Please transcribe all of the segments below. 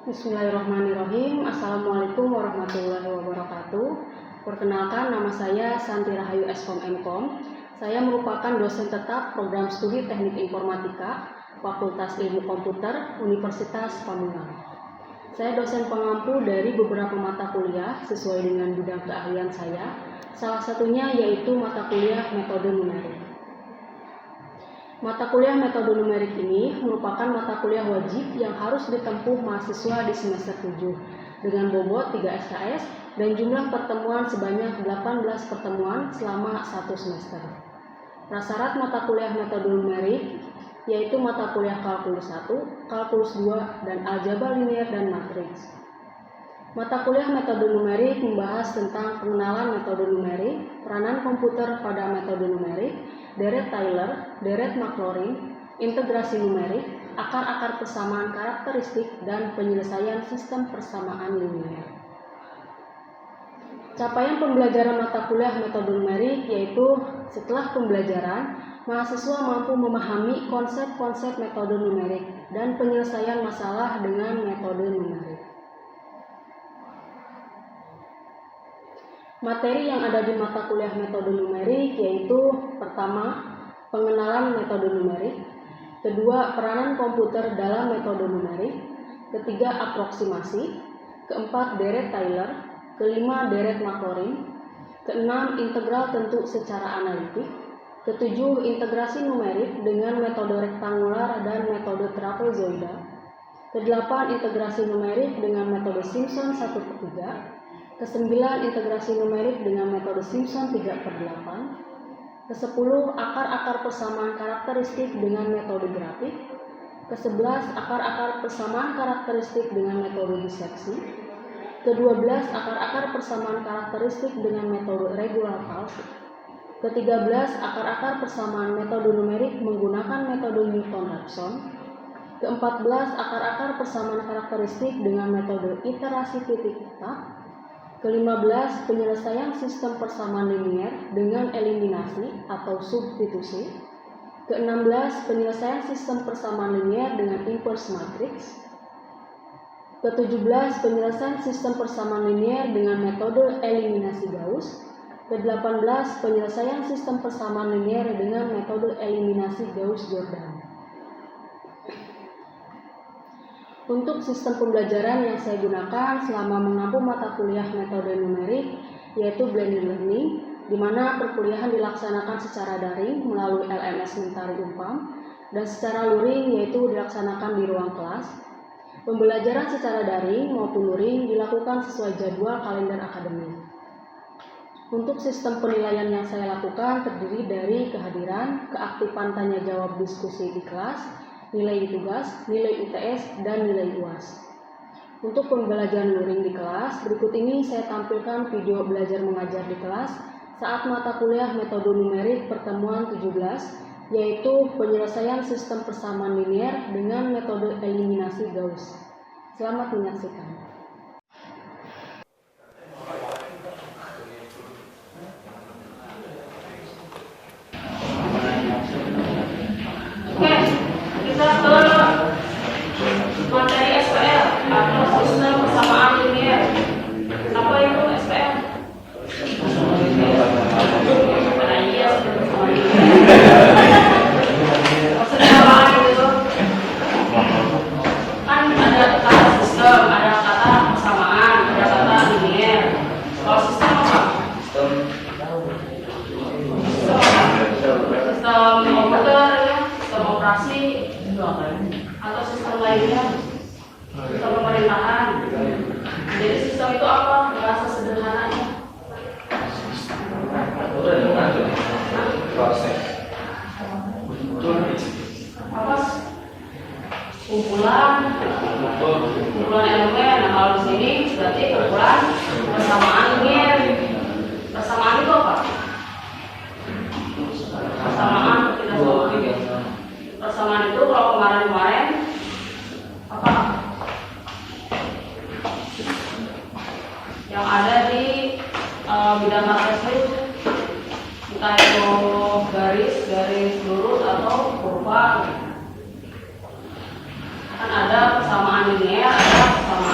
Bismillahirrahmanirrahim. Assalamualaikum warahmatullahi wabarakatuh. Perkenalkan, nama saya Santi Rahayu Eskom Mkom. Saya merupakan dosen tetap program studi Teknik Informatika Fakultas Ilmu Komputer Universitas Pamulang. Saya dosen pengampu dari beberapa mata kuliah sesuai dengan bidang keahlian saya. Salah satunya yaitu mata kuliah metode numerik. Mata kuliah metode numerik ini merupakan mata kuliah wajib yang harus ditempuh mahasiswa di semester 7 dengan bobot 3 SKS dan jumlah pertemuan sebanyak 18 pertemuan selama 1 semester. Prasyarat mata kuliah metode numerik yaitu mata kuliah kalkulus 1, kalkulus 2, dan aljabar linier dan matriks. Mata kuliah metode numerik membahas tentang pengenalan metode numerik, peranan komputer pada metode numerik, deret Taylor, deret Maclaurin, integrasi numerik, akar-akar persamaan karakteristik, dan penyelesaian sistem persamaan linier. Capaian pembelajaran mata kuliah metode numerik yaitu setelah pembelajaran, mahasiswa mampu memahami konsep-konsep metode numerik dan penyelesaian masalah dengan metode numerik. Materi yang ada di mata kuliah metode numerik yaitu pertama, pengenalan metode numerik, kedua, peranan komputer dalam metode numerik, ketiga, aproksimasi, keempat, deret Taylor, kelima, deret Maclaurin, keenam, integral tentu secara analitik, ketujuh, integrasi numerik dengan metode rektangular dan metode trapezoidal, kedelapan, integrasi numerik dengan metode Simpson 1/3, Ke-9, integrasi numerik dengan metode Simpson 3/8. Ke-10, akar-akar persamaan karakteristik dengan metode grafik. Ke-11, akar-akar persamaan karakteristik dengan metode diseksi. Ke-12, akar-akar persamaan karakteristik dengan metode regular false. Ke-13, akar-akar persamaan metode numerik menggunakan metode Newton-Raphson. Ke-14, akar-akar persamaan karakteristik dengan metode iterasi titik tetap. Ke-15, penyelesaian sistem persamaan linier dengan eliminasi atau substitusi. Ke-16, penyelesaian sistem persamaan linier dengan inverse matrix. Ke-17, penyelesaian sistem persamaan linier dengan metode eliminasi Gauss. Ke-18, penyelesaian sistem persamaan linier dengan metode eliminasi Gauss-Jordan. Untuk sistem pembelajaran yang saya gunakan selama menempuh mata kuliah metode numerik yaitu blended learning, di mana perkuliahan dilaksanakan secara daring melalui LMS Mentari Umpam dan secara luring yaitu dilaksanakan di ruang kelas. Pembelajaran secara daring maupun luring dilakukan sesuai jadwal kalender akademik. Untuk sistem penilaian yang saya lakukan terdiri dari kehadiran, keaktifan tanya jawab diskusi di kelas, nilai di tugas, nilai UTS, dan nilai UAS. Untuk pembelajaran luring di kelas, berikut ini saya tampilkan video belajar mengajar di kelas saat mata kuliah metode numerik pertemuan 17, yaitu penyelesaian sistem persamaan linier dengan metode eliminasi Gauss. Selamat menyaksikan. Materi SPL atau sistem persamaan linier. Apa itu SPL? Maksudnya apa gitu? Kan ada kata sistem, ada kata persamaan, ada kata linier. Kalau sistem apa? Sistem komputer ya, sistem operasi atau sistem lainnya, sistem pemerintahan. Jadi sistem itu apa? Bahasa sederhananya. Apa? Kumpulan elemen. Nah, kalau di sini berarti kumpulan persamaan linier. Persamaan itu apa? Persamaan tidak sama. Persamaan itu kalau kemarin-kemarin apa? Yang ada di bidang matriks, entah itu garis lurus atau kurva. Kan ada persamaan linear, ada persamaan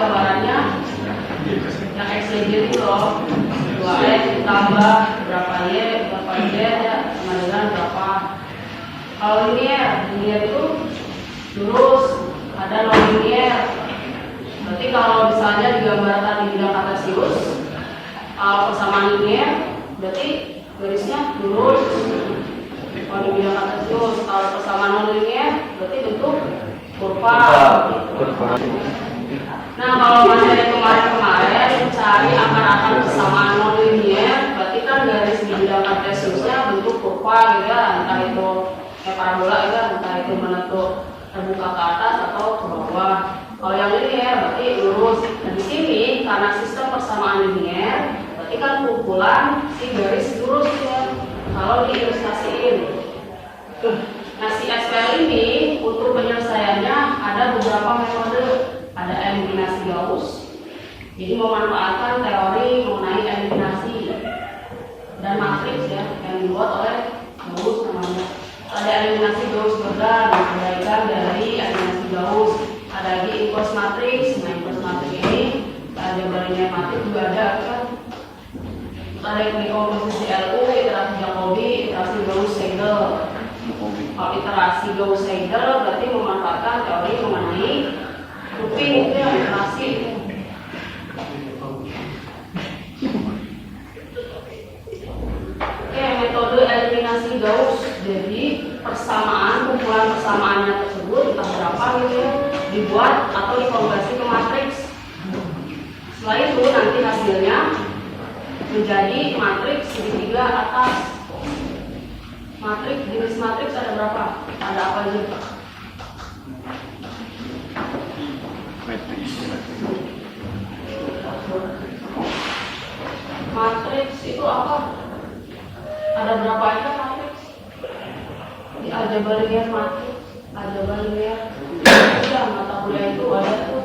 gambarannya yang XYZ itu loh, 2X ditambah berapa Y ya sama dengan berapa. Kalau linear itu lurus, ada non linear. Berarti kalau misalnya digambarkan di bidang kartesius, kalau persamaan linear berarti garisnya lurus. Kalau di bidang kartesius, kalau persamaan non linear berarti bentuk kurva. Nah, kalau materi kemarin cari akar-akar persamaan non linear, berarti kan garis di bidang kartesiusnya bentuk kurva gitu ya, entah itu parabola gitu, entah itu menentuk terbuka ke atas atau ke bawah. Kalau yang linear berarti lurus. Dan di sini karena sistem persamaan linear, berarti kan kumpulan si garis lurus ya. Kalau diilustrasiin. Nah, si SPL ini untuk penyelesaiannya ada beberapa metode. Ada eliminasi Gauss, jadi memanfaatkan teori mengenai eliminasi dan matriks ya yang dibuat oleh Gauss namanya. Ada eliminasi Gauss-Jordan, kebalikan dari eliminasi Gauss. Ada lagi inverse matrix. Nah, inverse matrix ini ada linear matrix juga ada kan. Ada yang dekomposisi LU, iterasi Jacobi, iterasi Gauss-Seidel. Kalau iterasi Gauss-Seidel berarti memanfaatkan teori mengenai looping itu yang iterasi. Oke, metode eliminasi Gauss. Jadi kumpulan persamaannya tersebut entah berapa gitu ya, dibuat atau dikonversi ke matriks. Setelah itu nanti hasilnya menjadi matriks segitiga atas. Jenis matriks ada berapa? Ada apa aja? Matriks itu apa? Ada berapa aja matriks? Di aljabar linear matriks, aljabar linear. Ya, mata kuliah itu ada tuh.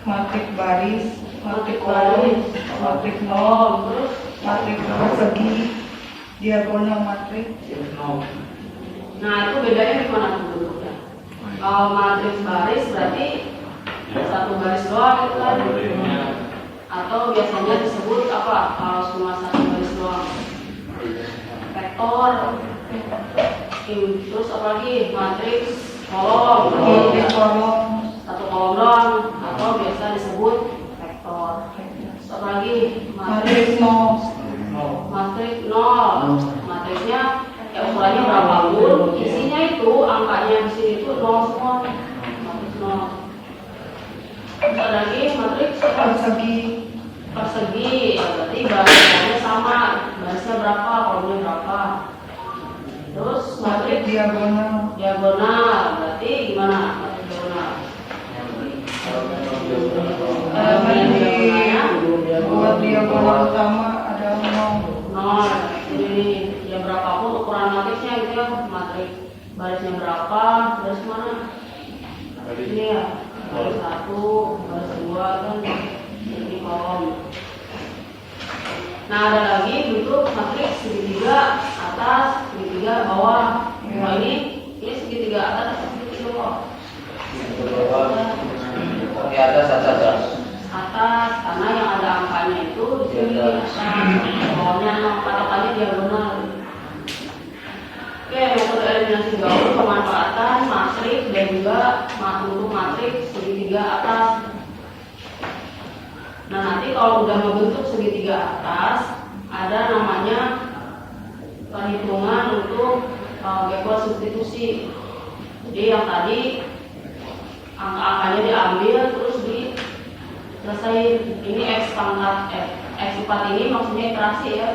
Matriks baris, matriks kolom, matriks nol, terus matriks persegi, diagonal matriks. Nah, itu bedanya di mana tuh bentuknya? Kalau matriks baris berarti satu garis doang itu kan. Atau biasanya disebut apa? Kalau cuma satu garis doang, vektor. Terus apa lagi? Matriks kolom. Matriks kolom, Satu kolom doang. Atau biasa disebut vektor. Terus apa lagi? matriks nol, Matriks nol. Matriksnya ukurannya berapapun, isinya itu angkanya di sini itu nol semua. Matriks nol. Terus ada lagi matriks persegi, ya berarti barisnya sama, barisnya berapa, kolomnya berapa. Terus matriks diagonal, berarti gimana? Matriks diagonal. Buat diagonal utama ada Nol. Ini ya berapapun ukuran matriksnya gitu ya, matriks barisnya berapa, baris mana? Ini ya, baris 1, baris 2 kan ini kolom. Nah, ada lagi bentuk matriks segitiga atas, segitiga bawah. Nah, ini segitiga atas atau segitiga bawah? Di atas. Atas, karena yang ada angkanya itu di sini atas. Bawahnya patokannya diagonal. Oke, metode eliminasi Gauss pemanfaatan matriks dan juga bentuk matriks segitiga atas. Nah, nanti kalau udah membentuk segitiga atas, ada namanya perhitungan untuk Gauss substitusi. Jadi yang tadi angka-angkanya diambil terus diselesain. Ini x pangkat x4 ini maksudnya iterasi ya.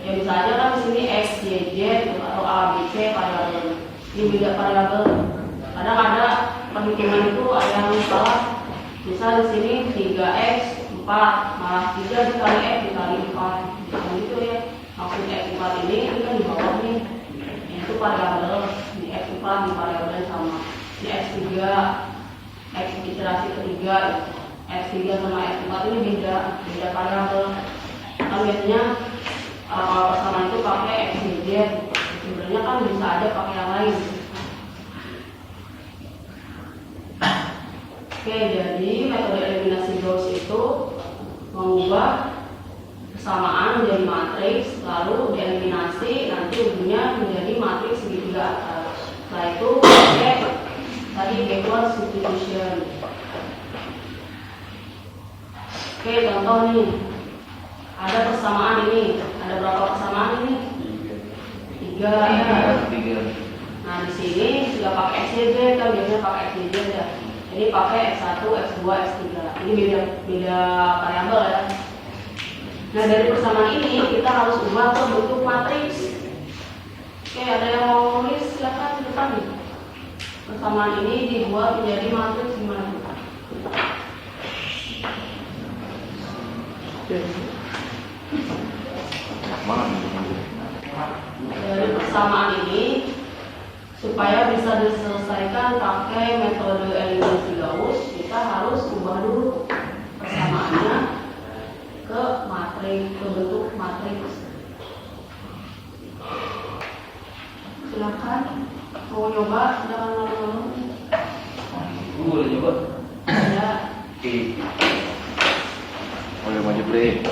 Ya bisa aja kan di sini x, y, z atau a, b, c variabel. Ini beda variabel. Kadang ada perhitungan itu ada yang salah. Misal di sini 3x 4 malah 3 dikali x dikali 4. Nah, gitu ya. Maksud x4 ini kan di bawah nih. Itu variabel. Di x4 di variabel sama. Di x3 x iterasi ketiga, x3 sama x4 ini beda variabel. Kan biasanya kalau persamaan itu pakai x, y, z. Sebenarnya kan bisa aja pakai yang lain. Oke, jadi metode eliminasi Gauss itu mengubah persamaan menjadi matriks, lalu dieliminasi, nanti ujungnya menjadi matriks segitiga atas. Setelah itu pakai tadi backward substitution. Oke, contoh nih, ada persamaan ini, ada berapa persamaan ini? 3 ya. Nah di sini sudah pakai XYZ, kan biasanya pakai XYZ ya. Ini pakai X1, X2, X3. Ini beda variabel ya. Nah dari persamaan ini kita harus ubah ke bentuk matriks. Oke, ada yang mau nulis silakan di depan nih. Persamaan ini dibuat menjadi matriks gimana? Dari persamaan ini supaya bisa diselesaikan pakai metode eliminasi Gauss, kita harus ubah dulu persamaannya ke matriks, ke bentuk matriks. Silakan mau nyoba, silakan ngomong. Boleh coba. Ya. Boleh maju play.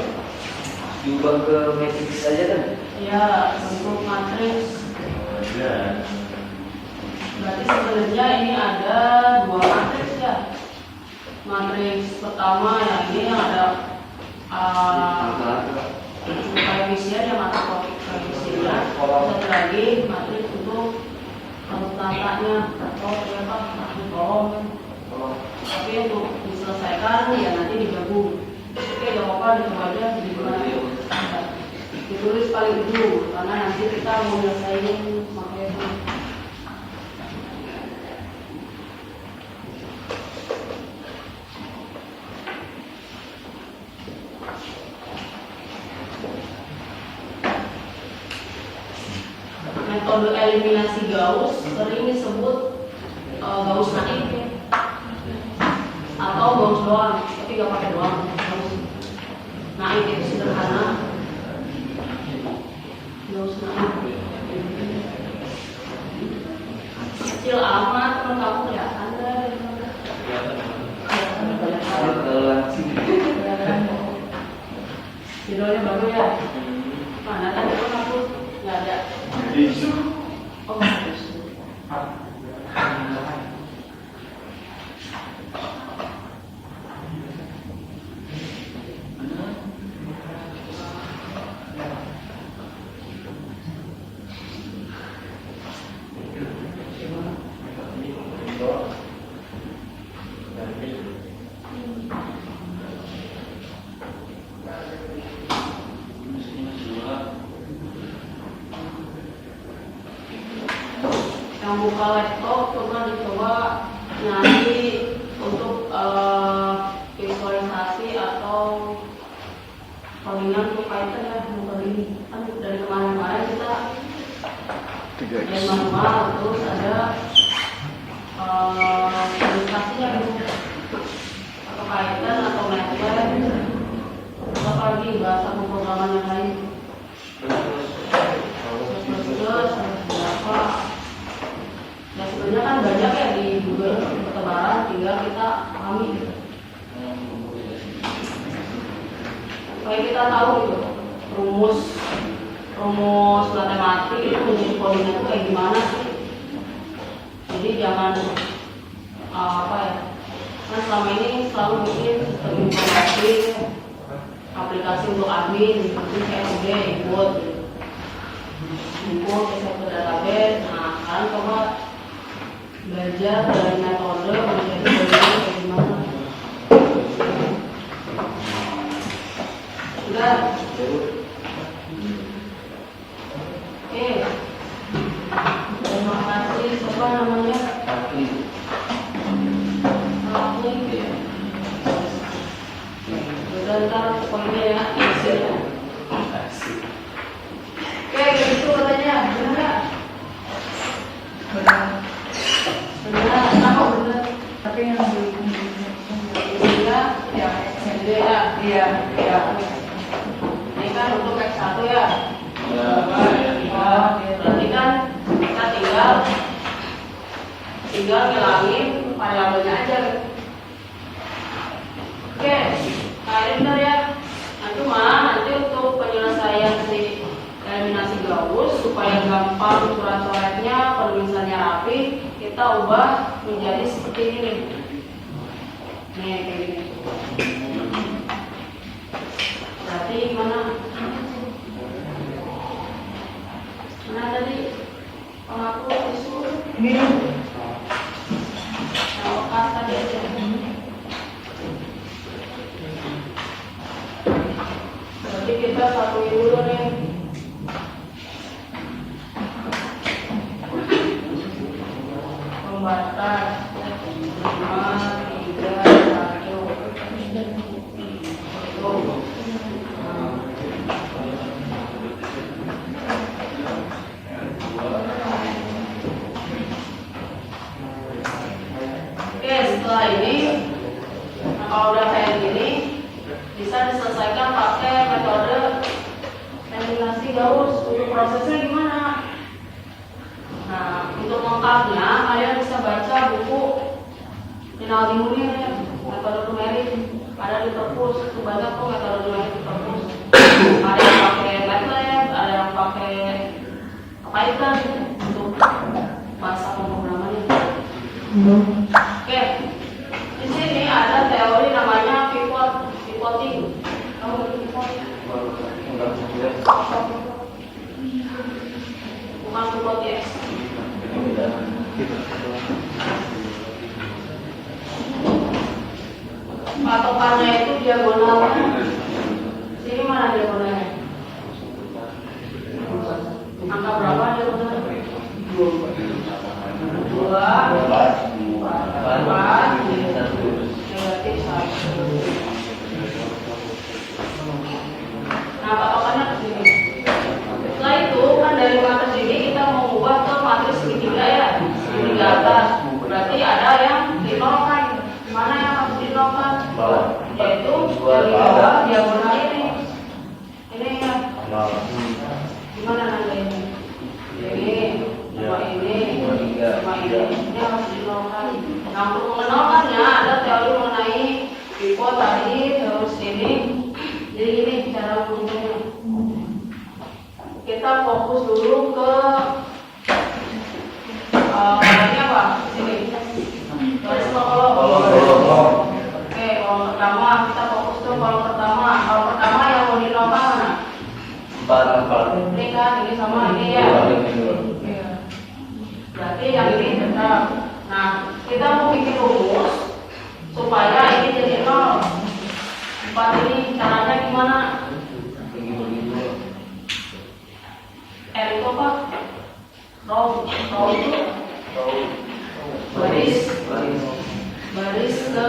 Diubah ke matriks saja kan? Ya, bentuk matriks. Ya. Berarti sebenarnya ini ada 2 matriks ya. Matriks pertama ya ini yang ada koefisien yang ada koefisiennya. Satu lagi matriks untuk tatanya atau apa kolom. Tapi untuk diselesaikan ya nanti digabung. Oke, gak apa-apa dicoba aja di mana. Ditulis paling ujung karena nanti kita mau nyelesain makanya itu. Metode eliminasi Gauss sering disebut Gauss naik ya. Atau Gauss doang, tapi gak pakai doang. Gauss naik itu sederhana. Gauss naik kecil amat, teman kamu kelihatan deh. Videonya baru ya. Mana tadi kan aku nggak ada. Oh bagus. Yang buka laptop pernah dicoba nyari untuk visualisasi atau codingan untuk Python ya untuk ini kan dari kemarin-kemarin kita dari manual terus ada visualisasinya gitu atau Python atau MATLAB atau apa lagi bahasa pemrograman yang lain terus berapa. Ya sebenarnya kan banyak ya di Google pertebaran, tinggal kita pahami gitu. Supaya kita tahu gitu rumus matematik itu menjadi poinnya itu kayak gimana sih. Jadi jangan apa ya, kan selama ini selalu bikin sistem informasi aplikasi untuk admin seperti CSV, input ke database. Nah sekarang coba belajar dari metode menjadi bagian kayak gimana. Sudah. Oke. Terima kasih. Siapa namanya? Rakli. Udah ntar poinnya ya. Oke, gitu katanya. Benar nggak? Benar. Benar, sama benar. Tapi yang Iya, ya, ya, iya. ini kan untuk X1 ya. Oh, Berarti kan kita tinggal ngilangin variabelnya aja. supaya gampang coret-coretnya, penulisannya rapi, kita ubah menjadi seperti ini. Nih, kayak gini. Berarti mana? Mana tadi? Pengaku isu. Ini Yang bekas tadi aja. Jadi kita satuin dulu nih. Pembatas 5, 3, 1. Oke, setelah ini, nah kalau udah kayak gini, bisa diselesaikan pakai metode eliminasi gaus. Untuk prosesnya gimana? Nah, untuk lengkapnya kalian bisa baca buku Rinaldi Munir ya, metode numerik, ada di perpus. Itu banyak kok metode numerik di perpus. Ada yang pakai MATLAB, ada yang pakai Python untuk bahasa pemrogramannya. Oke, di sini ada teori namanya pivoting. Kamu ngerti pivoting? Bukan pivoting. Patokannya itu diagonal. Sini mana diagonalnya? Angka berapa diagonalnya? 2, 4, negatif 1. Nah, patokannya ke sini. Setelah itu kan dari matris ini kita mau ubah ke matris segitiga ya, segitiga atas. Berarti ada yang dinolkan. Mana yang harus dinolkan? Yaitu dari bawah diagonal ini. Ini ya. Gimana nanda ini? Ini, sama ini, sama ini. Ini harus dinolkan. Nah, untuk menolkannya ada teori mengenai pivot tadi, terus ini. Jadi ini cara mengujinya. Kita fokus dulu ke ini apa? Sini. Garis kolom. Oke, kolom pertama kita fokus ke kolom pertama. Kolom pertama yang mau dinolkan mana? 4. Ini kan, ini sama ini ya. Iya. Berarti yang ini tetap. Nah, kita mau bikin rumus supaya ini jadi 0. 4 ini caranya gimana? R itu apa? Row itu baris ke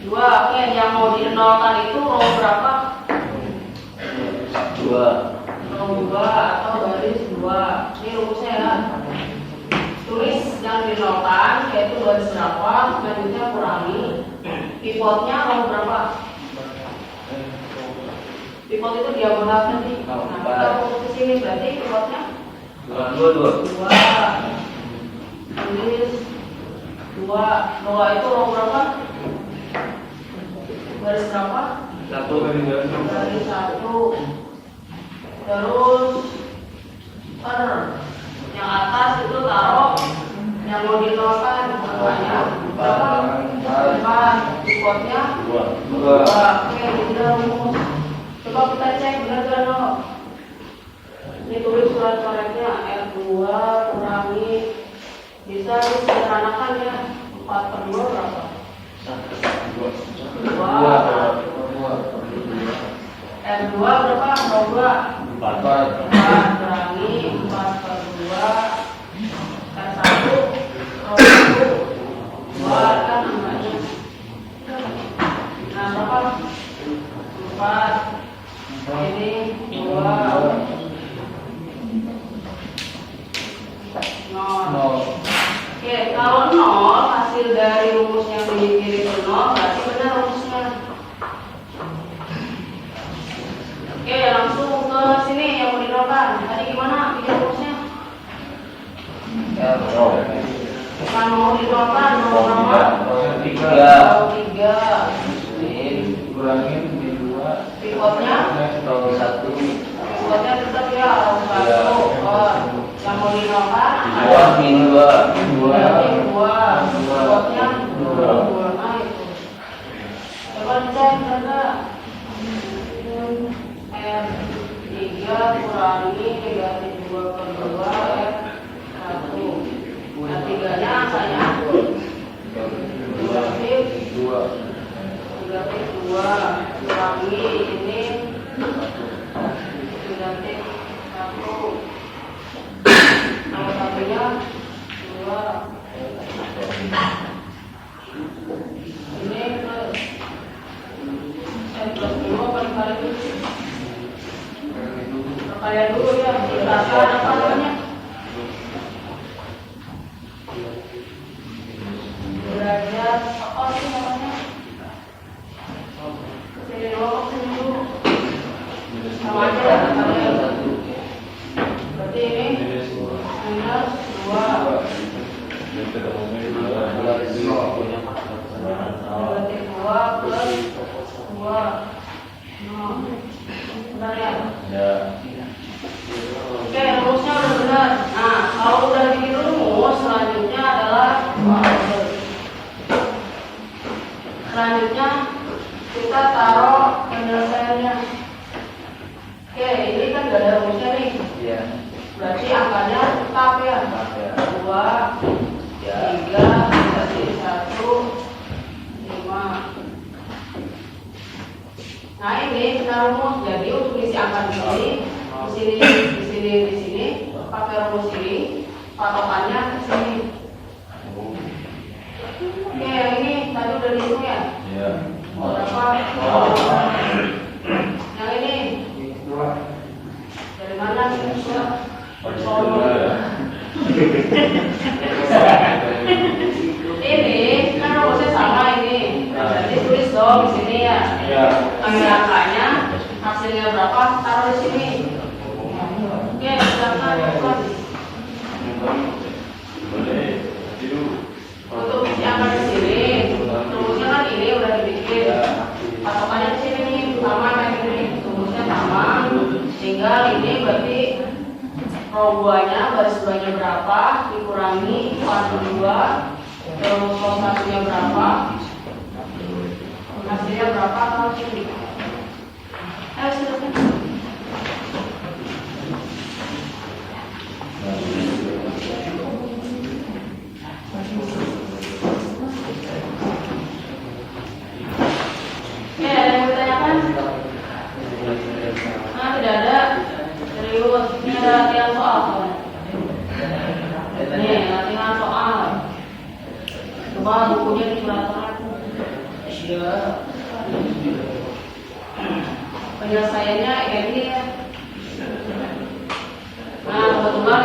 2. Oke, yang mau dinolkan itu row berapa? 2. Row 2 atau baris 2. Ini rumusnya ya. Tulis yang dinolkan yaitu baris berapa, selanjutnya kurangi. Pivotnya row berapa? Pivot itu diagonal nanti. Nah, kita fokus ke sini berarti pivotnya 2. Tulis 2. 2 itu row berapa? Baris berapa? 1. Baris 1. Terus yang atas itu taruh yang mau dinolkan berapa? 4. Pivotnya 2. Oke, jadi rumus. Coba kita cek benar gak no? Ini tulis surat-suratnya R2 kurangi, bisa disederhanakan ya. 4/2 berapa? 2. R2 berapa? Row 2 4 kurangi 4/2 R1 row 1 2 kan angkanya. Nah berapa? 4. Ini 2 0. Oke, kalau 0 hasil dari rumus yang di kiri itu 0 berarti benar rumusnya. Oke, langsung ke sini yang mau dinolkan. Tadi gimana bikin rumusnya? Bukan mau dinolkan, mau berapa? 3. Kurangin di 2. Pivotnya? 1. Pivotnya tetap ya, 1. 3T2 kurangi ini 3T1 nomor satunya 2 ini plus 10 apa dikali perkalian dulu ya, dikatakan apa namanya derajat apa sih namanya sini dulu sini dulu sama aja lah kalian. Berarti ini minus 2 berarti 2 plus 2 benar ya? Oke, rumusnya udah benar. Nah, kalau udah bikin rumus, selanjutnya adalah selanjutnya kita taruh penyelesaiannya. Oke, ini kan gak ada rumusnya nih. Iya. Berarti angkanya tetap ya. 2, 3, berarti 1, 5. Nah ini kita rumus. Jadi untuk isi angka di sini, pakai rumus ini, patokannya ke sini. Oke, yang ini tadi udah dihitung ya? Iya. Berapa? Yang ini dari mana sih? Ini kan rumusnya sama ini. Berarti tulis dong di sini ya. Ambil angkanya, hasilnya berapa? Taruh di sini. Oke, silakan. Untuk isi angka di sini, rumusnya kan ini udah dibikin. Patokannya di sini nih, sama kayak ini. Rumusnya sama. Tinggal ini berarti row 2-nya, baris 2-nya berapa, dikurangi kuadrat 2, terus row 1-nya berapa, hasilnya berapa, taruh sini. Ayo silakan. Oke, ada yang bertanyakan? Nah, tidak ada. Serius, ini ada latihan soal. Nih, latihan soal. Coba bukunya dicurahkan. Penyelesaiannya ini ya. Nah, kebetulan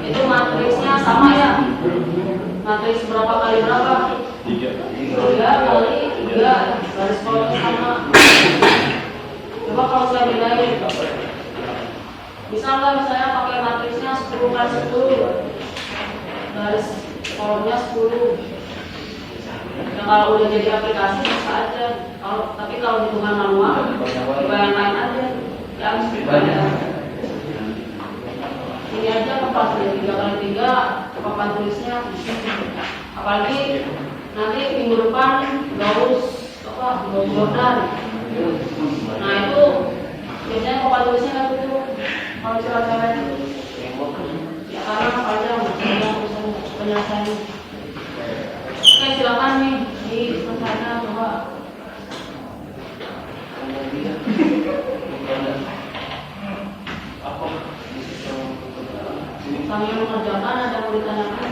itu matriksnya sama ya. Matriks berapa kali berapa? 3 kali 3. Garis kolomnya sama. Coba kalau saya bedain, bisa nggak misalnya pakai matriksnya 10 kali 10, garis kolomnya 10. Nah, kalau udah jadi aplikasi bisa aja. Tapi kalau hitungan manual, coba yang lain aja. Yang ini aja kepasnya 3 kali 3, papan tulisnya. Apalagi nanti minggu depan gaus Jordan. Nah itu biasanya papan tulisnya kan itu kalau cewek-cewek ya karena panjang penyelesaiannya. Oke, silakan nih di sana coba. Sambil mengerjakan ada yang mau ditanyakan?